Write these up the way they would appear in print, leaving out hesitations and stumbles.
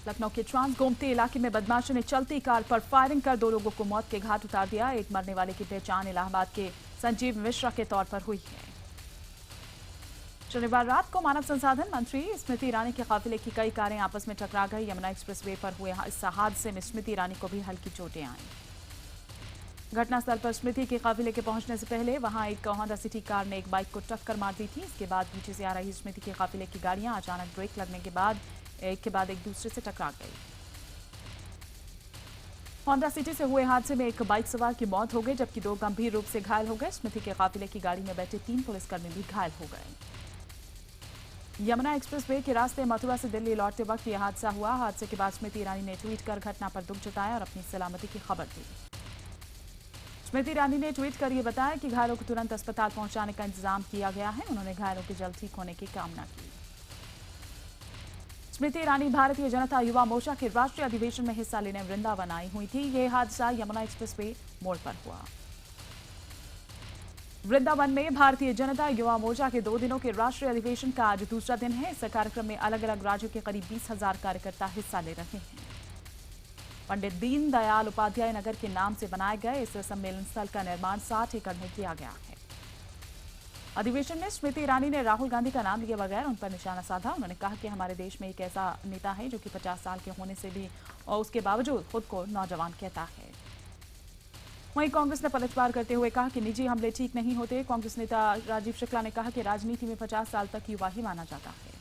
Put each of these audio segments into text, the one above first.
लखनऊ के ट्रांस गोमती इलाके में बदमाशों ने चलती कार पर फायरिंग कर 2 लोगों को मौत के घाट उतार दिया। एक मरने वाले की पहचान इलाहाबाद के संजीव मिश्रा के तौर पर हुई है। शनिवार रात को मानव संसाधन मंत्री स्मृति ईरानी के काफिले की कई कारें आपस में टकरा गई। यमुना एक्सप्रेसवे पर हुए इस हादसे में स्मृति ईरानी को भी हल्की चोटें आईं। घटनास्थल पर स्मृति के काफिले के पहुंचने से पहले वहां एक होंडा सिटी कार ने एक बाइक को टक्कर मार दी थी। इसके बाद पीछे से आ रही स्मृति के काफिले की गाड़ियां अचानक ब्रेक लगने के बाद एक दूसरे से टकरा गई। होंडा सिटी से हुए हादसे में एक बाइक सवार की मौत हो गई, जबकि 2 गंभीर रूप से घायल हो गए। स्मृति के काफिले की गाड़ी में बैठे 3 पुलिसकर्मी भी घायल हो गए। यमुना एक्सप्रेसवे के रास्ते मथुरा से दिल्ली लौटते वक्त यह हादसा हुआ। हादसे के बाद स्मृति ईरानी ने ट्वीट कर घटना पर दुख जताया और अपनी सलामती की खबर दी। स्मृति ईरानी ने ट्वीट कर यह बताया कि घायलों को तुरंत अस्पताल पहुंचाने का इंतजाम किया गया है। उन्होंने घायलों के जल्द ठीक होने की कामना की। स्मृति ईरानी भारतीय जनता युवा मोर्चा के राष्ट्रीय अधिवेशन में हिस्सा लेने वृंदावन आई हुई थी। यह हादसा यमुना एक्सप्रेसवे मोड़ पर हुआ। वृंदावन में भारतीय जनता युवा मोर्चा के 2 दिनों के राष्ट्रीय अधिवेशन का आज दूसरा दिन है। इस कार्यक्रम में अलग अलग राज्यों के करीब 20,000 कार्यकर्ता हिस्सा ले रहे हैं। पंडित दीनदयाल उपाध्याय नगर के नाम से बनाए गए इस सम्मेलन स्थल का निर्माण 60 एकड़ में किया गया है। अधिवेशन में स्मृति ईरानी ने राहुल गांधी का नाम लिए बगैर उन पर निशाना साधा। उन्होंने कहा कि हमारे देश में एक ऐसा नेता है जो कि 50 साल के होने से भी और उसके बावजूद खुद को नौजवान कहता है। वहीं कांग्रेस ने पलटवार करते हुए कहा कि निजी हमले ठीक नहीं होते। कांग्रेस नेता राजीव शुक्ला ने कहा कि राजनीति में 50 साल तक युवा ही माना जाता है।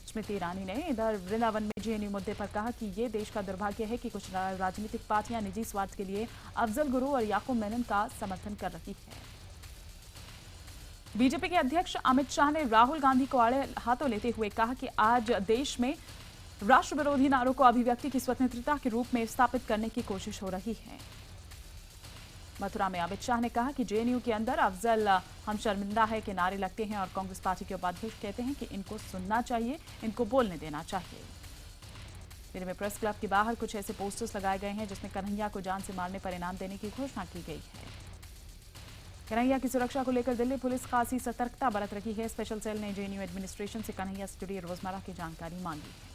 स्मृति ईरानी ने इधर वृंदावन में जेएनयू मुद्दे पर कहा कि ये देश का दुर्भाग्य है कि कुछ राजनीतिक पार्टियां निजी स्वार्थ के लिए अफजल गुरु और याकूब मेनन का समर्थन कर रही है। बीजेपी के अध्यक्ष अमित शाह ने राहुल गांधी को आड़े हाथों लेते हुए कहा कि आज देश में राष्ट्र विरोधी नारों को अभिव्यक्ति की स्वतंत्रता के रूप में स्थापित करने की कोशिश हो रही है। मथुरा में अमित शाह ने कहा कि जेएनयू के अंदर अफजल हम शर्मिंदा है के नारे लगते हैं और कांग्रेस पार्टी के उपाध्यक्ष कहते हैं कि इनको सुनना चाहिए, इनको बोलने देना चाहिए। दिल्ली में प्रेस क्लब के बाहर कुछ ऐसे पोस्टर्स लगाए गए हैं जिसमें कन्हैया को जान से मारने पर इनाम देने की घोषणा की गई है। कन्हैया की सुरक्षा को लेकर दिल्ली पुलिस खासी सतर्कता बरत रही है। स्पेशल सेल ने जेएनयू एडमिनिस्ट्रेशन से कन्हैया से जुड़ी रोजमर्रा की जानकारी मांगी है।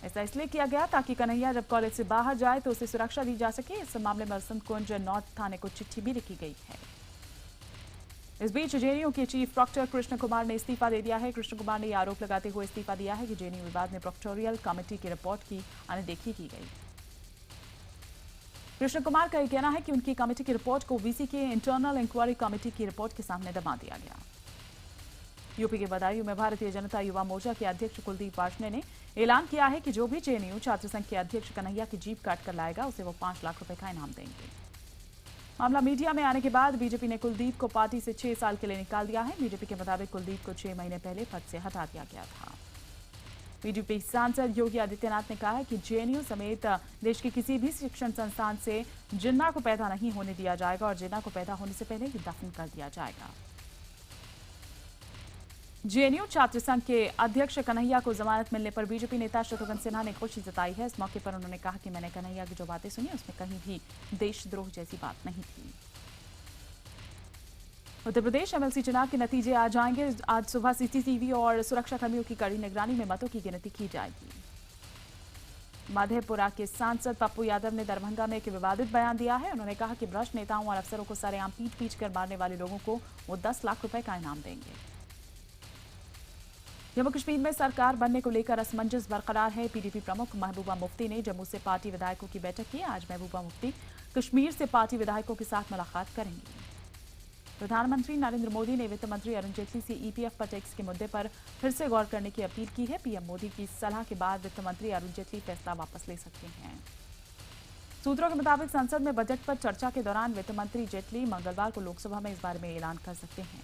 ऐसा इसलिए किया गया ताकि कन्हैया जब कॉलेज से बाहर जाए तो उसे सुरक्षा दी जा सके। इस मामले में बसंत कुंज नॉर्थ थाने को चिट्ठी भी लिखी गई है। इस बीच जेएनयू के चीफ प्रॉक्टर कृष्ण कुमार ने इस्तीफा दे दिया है। कृष्ण कुमार ने यह आरोप लगाते हुए इस्तीफा दिया है कि जेएनयू विवाद में प्रोक्टोरियल कमेटी की रिपोर्ट की अनदेखी की गई। कृष्ण कुमार का यह कहना है कि उनकी कमेटी की रिपोर्ट को वीसी के इंटरनल इंक्वायरी कमेटी की रिपोर्ट के सामने दबा दिया गया। यूपी के बदायूं में भारतीय जनता युवा मोर्चा के अध्यक्ष कुलदीप वार्ष्णेय ने ऐलान किया है कि जो भी जेएनयू छात्र संघ के अध्यक्ष कन्हैया की जीप काट कर लाएगा उसे वो 5 लाख रुपए का इनाम देंगे। मामला मीडिया में आने के बाद बीजेपी ने कुलदीप को पार्टी से 6 साल के लिए निकाल दिया है। बीजेपी के मुताबिक कुलदीप को 6 महीने पहले पद से हटा दिया गया था। बीजेपी सांसद योगी आदित्यनाथ ने कहा है कि जेएनयू समेत देश के किसी भी शिक्षण संस्थान से जिन्ना को पैदा नहीं होने दिया जाएगा और जिन्ना को पैदा होने से पहले ही दफन कर दिया जाएगा। जेएनयू छात्र संघ के अध्यक्ष कन्हैया को जमानत मिलने पर बीजेपी नेता शत्रुघ्न सिन्हा ने खुशी जताई है। इस मौके पर उन्होंने कहा कि मैंने कन्हैया की जो बातें सुनी उसमें कहीं भी देशद्रोह जैसी बात नहीं थी। उत्तर प्रदेश एमएलसी चुनाव के नतीजे आ जाएंगे। आज सुबह सीसीटीवी और सुरक्षा कर्मियों की कड़ी निगरानी में मतों की गिनती की जाएगी। मधेपुरा के सांसद पप्पू यादव ने दरभंगा में एक विवादित बयान दिया है। उन्होंने कहा कि भ्रष्ट नेताओं और अफसरों को सरेआम पीट कर मारने वाले लोगों को वो 10 लाख रुपए का इनाम देंगे। जम्मू कश्मीर में सरकार बनने को लेकर असमंजस बरकरार है। पीडीपी प्रमुख महबूबा मुफ्ती ने जम्मू से पार्टी विधायकों की बैठक की। आज महबूबा मुफ्ती कश्मीर से पार्टी विधायकों के साथ मुलाकात करेंगी। प्रधानमंत्री नरेंद्र मोदी ने वित्त मंत्री अरुण जेटली से ईपीएफ पर टैक्स के मुद्दे पर फिर से गौर करने की अपील की है। पीएम मोदी की सलाह के बाद वित्त मंत्री अरुण जेटली फैसला वापस ले सकते हैं। सूत्रों के मुताबिक संसद में बजट पर चर्चा के दौरान वित्त मंत्री जेटली मंगलवार को लोकसभा में इस बारे में ऐलान कर सकते हैं।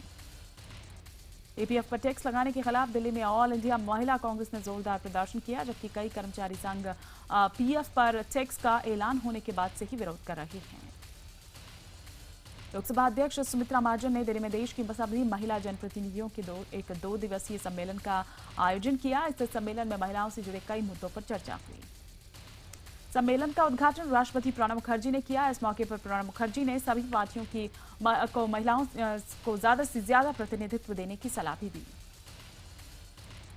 ईपीएफ पर टैक्स लगाने के खिलाफ दिल्ली में ऑल इंडिया महिला कांग्रेस ने जोरदार प्रदर्शन किया, जबकि कई कर्मचारी संघ पीएफ पर टैक्स का ऐलान होने के बाद से ही विरोध कर रहे हैं। लोकसभा अध्यक्ष सुमित्रा महाजन ने दिल्ली में देश की सभी महिला जनप्रतिनिधियों के एक 2 दिवसीय सम्मेलन का आयोजन किया। इस सम्मेलन में महिलाओं से जुड़े कई मुद्दों पर चर्चा हुई। सम्मेलन का उद्घाटन राष्ट्रपति प्रणब मुखर्जी ने किया। इस मौके पर प्रणब मुखर्जी ने सभी पार्टियों को महिलाओं को ज्यादा से ज्यादा प्रतिनिधित्व देने की सलाह भी दी।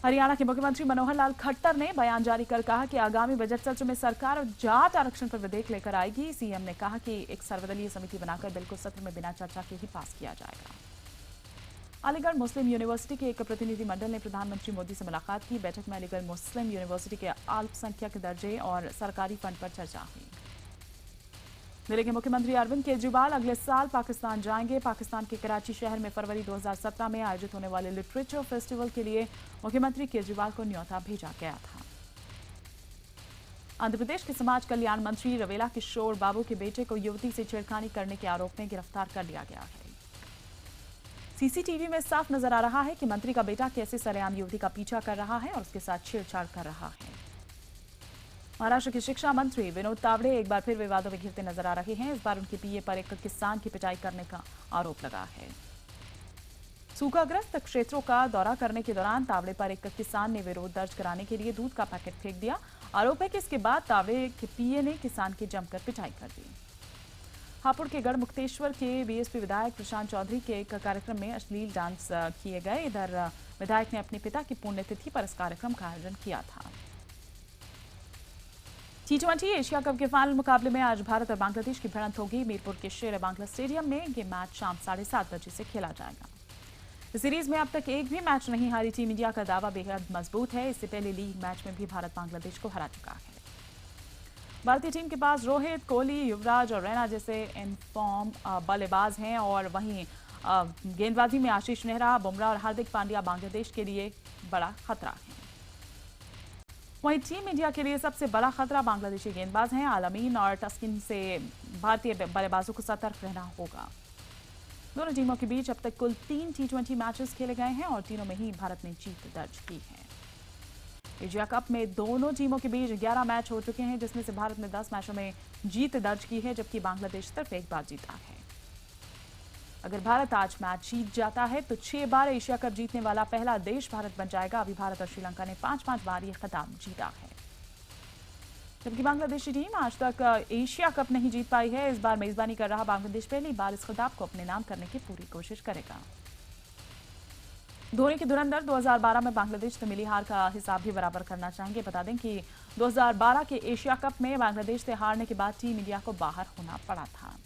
हरियाणा के मुख्यमंत्री मनोहर लाल खट्टर ने बयान जारी कर कहा कि आगामी बजट सत्र में सरकार जाट आरक्षण पर विधेयक लेकर आएगी। सीएम ने कहा कि एक सर्वदलीय समिति बनाकर बिल को सत्र में बिना चर्चा के ही पास किया जाएगा। अलीगढ़ मुस्लिम यूनिवर्सिटी के एक प्रतिनिधिमंडल ने प्रधानमंत्री मोदी से मुलाकात की। बैठक में अलीगढ़ मुस्लिम यूनिवर्सिटी के अल्पसंख्यक दर्जे और सरकारी फंड पर चर्चा हुई। दिल्ली के मुख्यमंत्री अरविंद केजरीवाल अगले साल पाकिस्तान जाएंगे। पाकिस्तान के कराची शहर में फरवरी 2017 में आयोजित होने वाले लिटरेचर फेस्टिवल के लिए मुख्यमंत्री केजरीवाल को न्योता भेजा गया था। आंध्र प्रदेश के समाज कल्याण मंत्री रवेला किशोर बाबू के बेटे को युवती से छेड़खानी करने के आरोप में गिरफ्तार कर लिया गया है। सीसीटीवी में साफ नजर आ रहा है कि मंत्री का बेटा कैसे सरेआम युवती का पीछा कर रहा है और उसके साथ छेड़छाड़ कर रहा है। महाराष्ट्र के शिक्षा मंत्री विनोद तावड़े एक बार फिर विवादों में घिरते नजर आ रहे हैं। इस बार उनके पीए पर एक किसान की पिटाई करने का आरोप लगा है। सूखाग्रस्त क्षेत्रों का दौरा करने के दौरान तावड़े पर एक किसान ने विरोध दर्ज कराने के लिए दूध का पैकेट फेंक दिया। आरोप है कि इसके बाद तावड़े के पीए ने किसान की जमकर पिटाई कर दी। हापुड़ के गढ़ मुक्तेश्वर के बीएसपी विधायक प्रशांत चौधरी के एक कार्यक्रम में अश्लील डांस किए गए। इधर विधायक ने अपने पिता की पुण्यतिथि पर इस कार्यक्रम का आयोजन किया था। T20 एशिया कप के फाइनल मुकाबले में आज भारत और बांग्लादेश की भिड़ंत होगी। मीरपुर के शेर बांग्ला स्टेडियम में ये मैच शाम 7:30 बजे से खेला जाएगा। इस सीरीज में अब तक एक भी मैच नहीं हारी टीम इंडिया का दावा बेहद मजबूत है। इससे पहले लीग मैच में भी भारत बांग्लादेश को हरा चुका है। भारतीय टीम के पास रोहित, कोहली, युवराज और रैना जैसे इन फॉर्म बल्लेबाज हैं और वहीं गेंदबाजी में आशीष नेहरा, बुमराह और हार्दिक पांड्या बांग्लादेश के लिए बड़ा खतरा है। वहीं टीम इंडिया के लिए सबसे बड़ा खतरा बांग्लादेशी गेंदबाज हैं। आलमीन और टस्किन से भारतीय बल्लेबाजों को सतर्क रहना होगा। दोनों टीमों के बीच अब तक कुल 3 T20 मैचेस खेले गए हैं और तीनों में ही भारत ने जीत दर्ज की है। एशिया कप में दोनों टीमों के बीच 11 मैच हो चुके हैं, जिसमें से भारत ने 10 मैचों में जीत दर्ज की है, जबकि बांग्लादेश सिर्फ एक बार जीता है। अगर भारत आज मैच जीत जाता है तो 6 बार एशिया कप जीतने वाला पहला देश भारत बन जाएगा। अभी भारत और श्रीलंका ने 5-5 बार यह खिताब जीता है, जबकि बांग्लादेशी टीम आज तक एशिया कप नहीं जीत पाई है। इस बार मेजबानी कर रहा बांग्लादेश पहली बार इस खिताब को अपने नाम करने की पूरी कोशिश करेगा। धोनी के धुरंधर 2012 में बांग्लादेश से मिली हार का हिसाब भी बराबर करना चाहेंगे। बता दें कि 2012 के एशिया कप में बांग्लादेश से हारने के बाद टीम इंडिया को बाहर होना पड़ा था।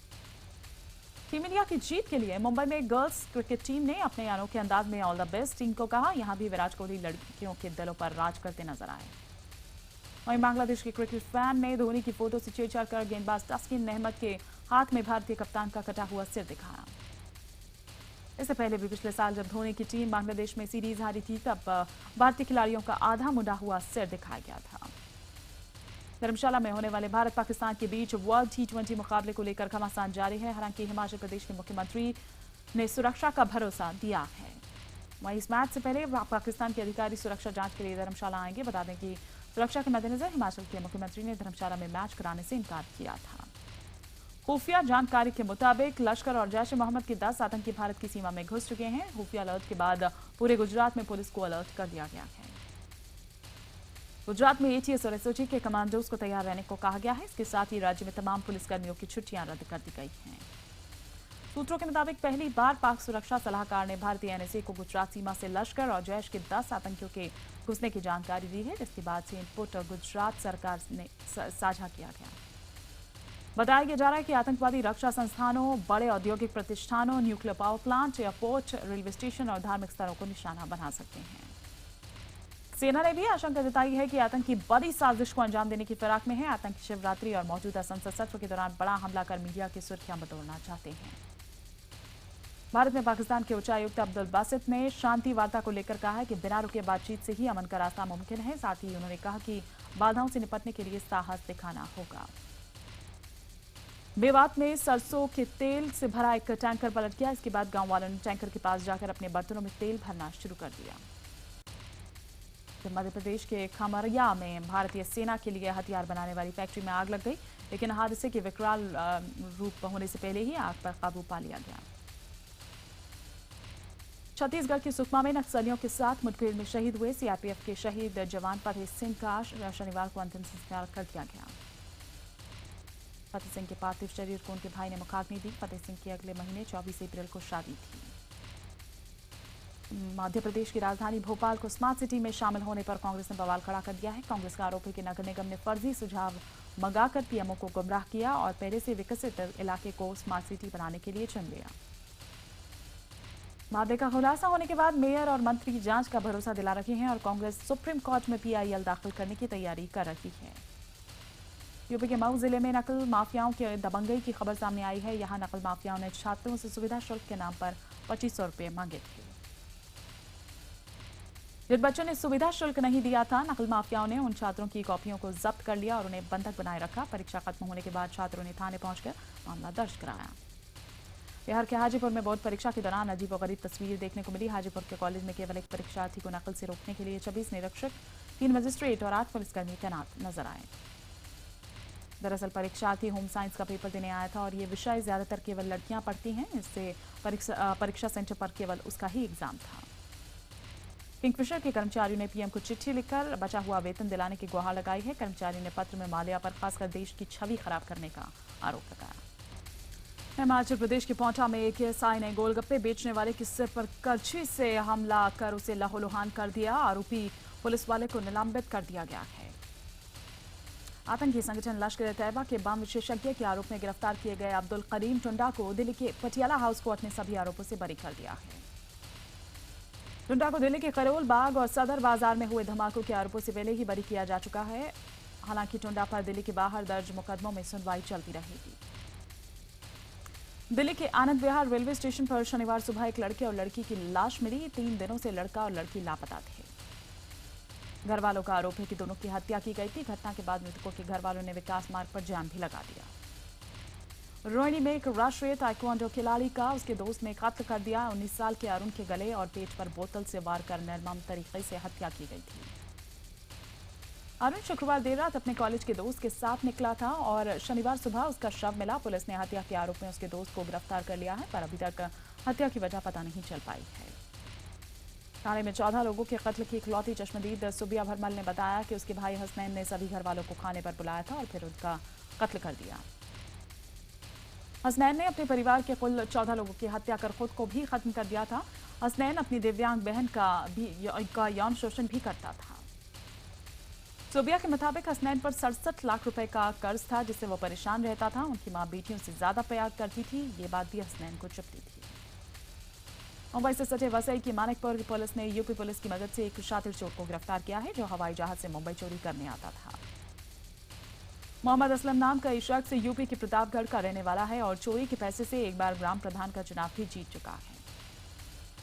टीम इंडिया की जीत के लिए मुंबई में गर्ल्स क्रिकेट टीम ने अपने अनोखे अंदाज में ऑल द बेस्ट टीम को कहा। यहां भी विराट कोहली लड़कियों के दिलों पर राज करते नजर आए। वहीं बांग्लादेश के क्रिकेट फैन ने धोनी की फोटो से छेड़छाड़ कर गेंदबाज तस्किन अहमद के हाथ में भारतीय कप्तान का कटा हुआ सिर दिखाया। इससे पहले भी पिछले साल जब धोनी की टीम बांग्लादेश में सीरीज हारी थी, तब भारतीय खिलाड़ियों का आधा मुंडा हुआ सिर दिखाया गया था। धर्मशाला में होने वाले भारत पाकिस्तान के बीच वर्ल्ड T20 मुकाबले को लेकर घमासान जारी है। हालांकि हिमाचल प्रदेश के मुख्यमंत्री ने सुरक्षा का भरोसा दिया है। वहीं इस मैच से पहले पाकिस्तान के अधिकारी सुरक्षा जांच के लिए धर्मशाला आएंगे। बता दें कि सुरक्षा के मद्देनजर हिमाचल के मुख्यमंत्री ने धर्मशाला में मैच कराने से इनकार किया था। खुफिया जानकारी के मुताबिक लश्कर और जैश ए मोहम्मद के 10 आतंकी भारत की सीमा में घुस चुके हैं। खुफिया अलर्ट के बाद पूरे गुजरात में पुलिस को अलर्ट कर दिया गया है। गुजरात में ATS और SOG के कमांडोज को तैयार रहने को कहा गया है। इसके साथ ही राज्य में तमाम पुलिसकर्मियों की छुट्टियां रद्द कर दी गई हैं। सूत्रों के मुताबिक पहली बार पाक सुरक्षा सलाहकार ने भारतीय NSA को गुजरात सीमा से लश्कर और जैश के 10 आतंकियों के घुसने की जानकारी दी है, जिसके बाद से इनपुट गुजरात सरकार ने साझा किया गया। बताया जा रहा है कि आतंकवादी रक्षा संस्थानों, बड़े औद्योगिक प्रतिष्ठानों, nuclear power plant, airport, railway station और धार्मिक स्थलों को निशाना बना सकते हैं। सेना ने भी आशंका जताई है कि आतंकी बड़ी साजिश को अंजाम देने की फिराक में है। आतंकी शिवरात्रि और मौजूदा संसद सत्र के दौरान बड़ा हमला कर मीडिया की सुर्खियां बटोरना चाहते हैं। भारत में पाकिस्तान के उच्चायुक्त अब्दुल बासित ने शांति वार्ता को लेकर कहा है कि बिना रुके बातचीत से ही अमन का रास्ता मुमकिन है। साथ ही उन्होंने कहा कि बाधाओं से निपटने के लिए साहस दिखाना होगा। मेवात में सरसों के तेल से भरा एक टैंकर पलट गया। इसके बाद गांव वालों ने टैंकर के पास जाकर अपने बर्तनों में तेल भरना शुरू कर दिया। मध्य प्रदेश के खमरिया में भारतीय सेना के लिए हथियार बनाने वाली फैक्ट्री में आग लग गई, लेकिन हादसे के विकराल रूप होने से पहले ही आग पर काबू पा लिया गया। छत्तीसगढ़ के सुकमा में नक्सलियों के साथ मुठभेड़ में शहीद हुए CRPF के शहीद जवान फतेह सिंह का शनिवार को अंतिम संस्कार कर दिया गया। फतेह सिंह के पार्थिव शरीर को उनके भाई ने मुखाग्नि दी। फतेह सिंह की अगले महीने 24 अप्रैल को शादी थी। मध्य प्रदेश की राजधानी भोपाल को स्मार्ट सिटी में शामिल होने पर कांग्रेस ने बवाल खड़ा कर दिया है। कांग्रेस का आरोप है कि नगर निगम ने फर्जी सुझाव मंगाकर पीएमओ को गुमराह किया और पहले से विकसित इलाके को स्मार्ट सिटी बनाने के लिए चुन लिया। मामले का खुलासा होने के बाद मेयर और मंत्री जांच का भरोसा दिला रहे हैं और कांग्रेस सुप्रीम कोर्ट में पीआईएल दाखिल करने की तैयारी कर रही है। यूपी के मऊ जिले में नकल माफियाओं के दबंगई की खबर सामने आई है। यहां नकल माफियाओं ने छात्रों से सुविधा शुल्क के नाम पर 2500 रुपये मांगे थे। जिन बच्चों ने सुविधा शुल्क नहीं दिया था, नकल माफियाओं ने उन छात्रों की कॉपियों को जब्त कर लिया और उन्हें बंधक बनाए रखा। परीक्षा खत्म होने के बाद छात्रों ने थाने पहुंचकर मामला दर्ज कराया। बिहार के हाजीपुर में बोर्ड परीक्षा के दौरान अजीबोगरीब तस्वीर देखने को मिली। हाजीपुर के कॉलेज में केवल एक परीक्षार्थी को नकल से रोकने के लिए 26 निरीक्षक, 3 मजिस्ट्रेट और 8 पुलिसकर्मी तैनात नजर आए। दरअसल परीक्षार्थी होम साइंस का पेपर देने आया था और ये विषय ज्यादातर केवल लड़कियां पढ़ती हैं, इससे परीक्षा सेंटर पर केवल उसका ही एग्जाम था। किंगफिशर के कर्मचारियों ने पीएम को चिट्ठी लिखकर बचा हुआ वेतन दिलाने की गुहार लगाई है। कर्मचारी ने पत्र में माल्या पर खासकर देश की छवि खराब करने का आरोप लगाया। हिमाचल प्रदेश के पौंटा में एक एएसआई ने गोलगप्पे बेचने वाले के सिर पर करछी से हमला कर उसे लहूलुहान कर दिया। आरोपी पुलिस वाले को निलंबित कर दिया गया है। आतंकी संगठन लश्कर ए तैयबा के बम विशेषज्ञ के आरोप में गिरफ्तार किए गए अब्दुल करीम टुंडा को दिल्ली के पटियाला हाउस कोर्ट ने सभी आरोपों से बरी कर दिया है। टुंडा को दिल्ली के करोल बाग और सदर बाजार में हुए धमाकों के आरोपों से पहले ही बरी किया जा चुका है। हालांकि टुंडा पर दिल्ली के बाहर दर्ज मुकदमों में सुनवाई चलती रहेगी। दिल्ली के आनंद विहार रेलवे स्टेशन पर शनिवार सुबह एक लड़के और लड़की की लाश मिली। 3 दिनों से लड़का और लड़की लापता थे। घर वालों का आरोप है कि दोनों की हत्या की गई थी। घटना के बाद मृतकों के घर वालों ने विकास मार्ग पर जाम भी लगा दिया। रोहिणी में एक राष्ट्रीय ताइक्वांडो खिलाड़ी का उसके दोस्त ने कत्ल कर दिया। 19 साल के अरुण के गले और पेट पर बोतल से वार कर निर्मम तरीके से हत्या की गई थी। अरुण शुक्रवार देर रात अपने कॉलेज के दोस्त के साथ निकला था और शनिवार सुबह उसका शव मिला। पुलिस ने हत्या के आरोप में उसके दोस्त को गिरफ्तार कर लिया है, पर अभी तक हत्या की वजह पता नहीं चल पाई है। थाने में 14 लोगों के कत्ल की इकलौती चश्मदीद सुबिया भरमल ने बताया कि उसके भाई हसनैन ने सभी घर वालों को खाने पर बुलाया था और फिर उनका कत्ल कर दिया। हसनैन ने अपने परिवार के कुल 14 लोगों की हत्या कर खुद को भी खत्म कर दिया था। हसनैन अपनी दिव्यांग बहन का यौन शोषण भी करता था। सुबिया के मुताबिक हसनैन पर 67 लाख रुपए का कर्ज था, जिससे वो परेशान रहता था। उनकी मां बेटियों से ज्यादा प्यार करती थी, ये बात भी हसनैन को चुभती थी। मुंबई से सटे वसई की मानिकपुर पुलिस ने यूपी पुलिस की मदद से एक शातिर चोर को गिरफ्तार किया है, जो हवाई जहाज से मुंबई चोरी करने आता था। मोहम्मद असलम नाम का इस शख्स यूपी के प्रतापगढ़ का रहने वाला है और चोरी के पैसे से एक बार ग्राम प्रधान का चुनाव भी जीत चुका है।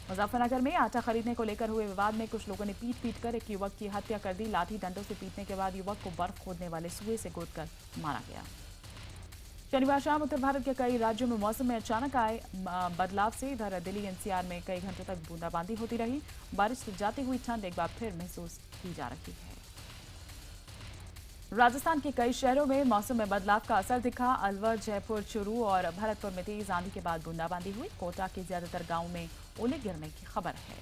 मुजफ्फरनगर में आटा खरीदने को लेकर हुए विवाद में कुछ लोगों ने पीट कर एक युवक की हत्या कर दी। लाठी डंडों से पीटने के बाद युवक को बर्फ खोदने वाले सुए से गोदकर मारा गया। शनिवार शाम उत्तर भारत के कई राज्यों में मौसम में अचानक आए बदलाव से इधर दिल्ली एनसीआर में कई घंटों तक बूंदाबांदी होती रही। बारिश से जाती हुई ठंड एक बार फिर महसूस की जा रही है। राजस्थान के कई शहरों में मौसम में बदलाव का असर दिखा। अलवर, जयपुर, चूरू और भरतपुर में तेज आंधी के बाद बूंदाबांदी हुई। कोटा के ज्यादातर गांवों में ओले गिरने की खबर है।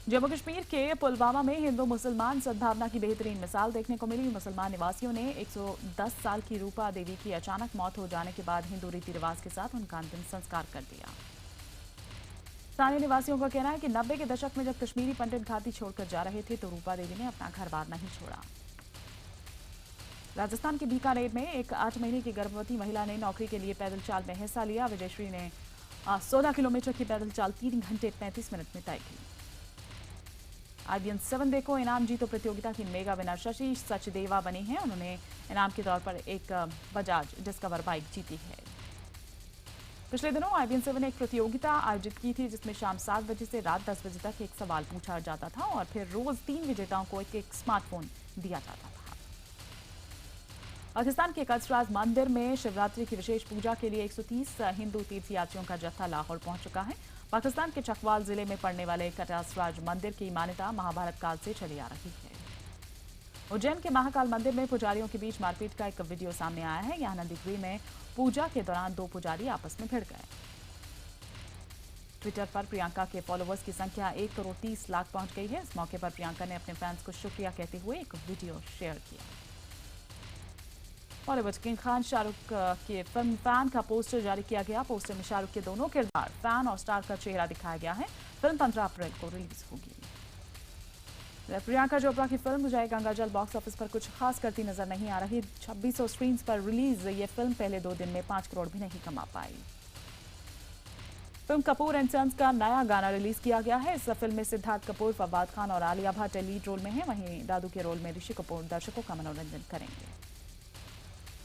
जम्मू कश्मीर के पुलवामा में हिंदू मुसलमान सद्भावना की बेहतरीन मिसाल देखने को मिली। मुसलमान निवासियों ने 110 साल की रूपा देवी की अचानक मौत हो जाने के बाद हिंदू रीति रिवाज के साथ उनका अंतिम संस्कार कर दिया। स्थानीय निवासियों का कहना है कि 90 के दशक में जब कश्मीरी पंडित घाटी छोड़कर जा रहे थे तो रूपा देवी ने अपना घर बार नहीं छोड़ा। राजस्थान के बीकानेर में एक 8 महीने की गर्भवती महिला ने नौकरी के लिए पैदल चाल में हिस्सा लिया। विजयश्री ने 16 किलोमीटर की पैदल चाल 3 घंटे 35 मिनट में तय की। IBN 7 देखो इनाम जीतो प्रतियोगिता की मेगा विनर शशि सचदेवा बनी हैं। उन्होंने इनाम के तौर पर एक बजाज डिस्कवर बाइक जीती है। पिछले दिनों IBN 7 ने एक प्रतियोगिता आयोजित की थी, जिसमें शाम 7 बजे से रात 10 बजे तक एक सवाल पूछा जाता था और फिर रोज 3 विजेताओं को एक स्मार्टफोन दिया जाता था। पाकिस्तान के कचराज मंदिर में शिवरात्रि की विशेष पूजा के लिए 130 हिंदू तीर्थयात्रियों का जत्था लाहौर पहुंच चुका है। पाकिस्तान के चकवाल जिले में पड़ने वाले कटासराज मंदिर की मान्यता महाभारत काल से चली आ रही है। उज्जैन के महाकाल मंदिर में पुजारियों के बीच मारपीट का एक वीडियो सामने आया है। यहां नंदीगिरी में पूजा के दौरान 2 पुजारी आपस में भिड़ गए। ट्विटर पर प्रियंका के फॉलोअर्स की संख्या 1 करोड़ 30 लाख पहुंच गई है। इस मौके पर प्रियंका ने अपने फैंस को शुक्रिया कहते हुए एक वीडियो शेयर किया। बॉलीवुड किंग खान शाहरुख के फिल्म फैन का पोस्टर जारी किया गया। पोस्टर में शाहरुख के दोनों किरदार फैन और स्टार का चेहरा दिखाया गया है। फिल्म 15 अप्रैल को रिलीज होगी। प्रियंका चोपड़ा की फिल्म जय गंगाजल बॉक्स ऑफिस पर कुछ खास करती नजर नहीं आ रही। 2600 स्क्रीन पर रिलीज ये फिल्म पहले 2 दिन में 5 करोड़ भी नहीं कमा पाई। फिल्म कपूर एंड सन्स का नया गाना रिलीज किया गया है। इस फिल्म में सिद्धार्थ कपूर, फवाद खान और आलिया भट्ट लीड रोल में हैं। वहीं दादू के रोल में ऋषि कपूर दर्शकों का मनोरंजन करेंगे।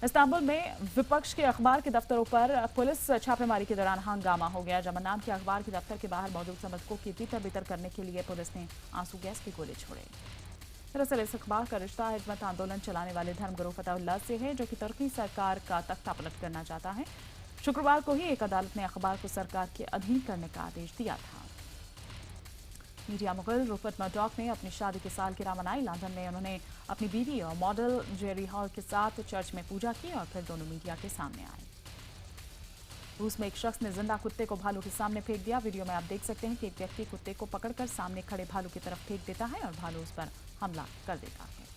इस्तांबुल में विपक्ष के अखबार के दफ्तरों पर पुलिस छापेमारी के दौरान हंगामा हो गया। जमन नाम के अखबार के दफ्तर के बाहर मौजूद समर्थकों की तितर बितर करने के लिए पुलिस ने आंसू गैस के गोले छोड़े। दरअसल इस अखबार का रिश्ता हिजमत आंदोलन चलाने वाले धर्मगुरु फतहुल्लाह से है, जो कि तुर्की सरकार का तख्ता पलट करना चाहता है। शुक्रवार को ही एक अदालत ने अखबार को सरकार के अधीन करने का आदेश दिया था। मीडिया मुगल रूपर्ट मर्डॉक ने अपनी शादी की सालगिरह मनाई। लंदन में उन्होंने अपनी बीवी और मॉडल जेरी हॉल के साथ चर्च में पूजा की और फिर दोनों मीडिया के सामने आए। रूस में एक शख्स ने जिंदा कुत्ते को भालू के सामने फेंक दिया। वीडियो में आप देख सकते हैं कि एक व्यक्ति कुत्ते को पकड़कर सामने खड़े भालू की तरफ फेंक देता है और भालू उस पर हमला कर देता है।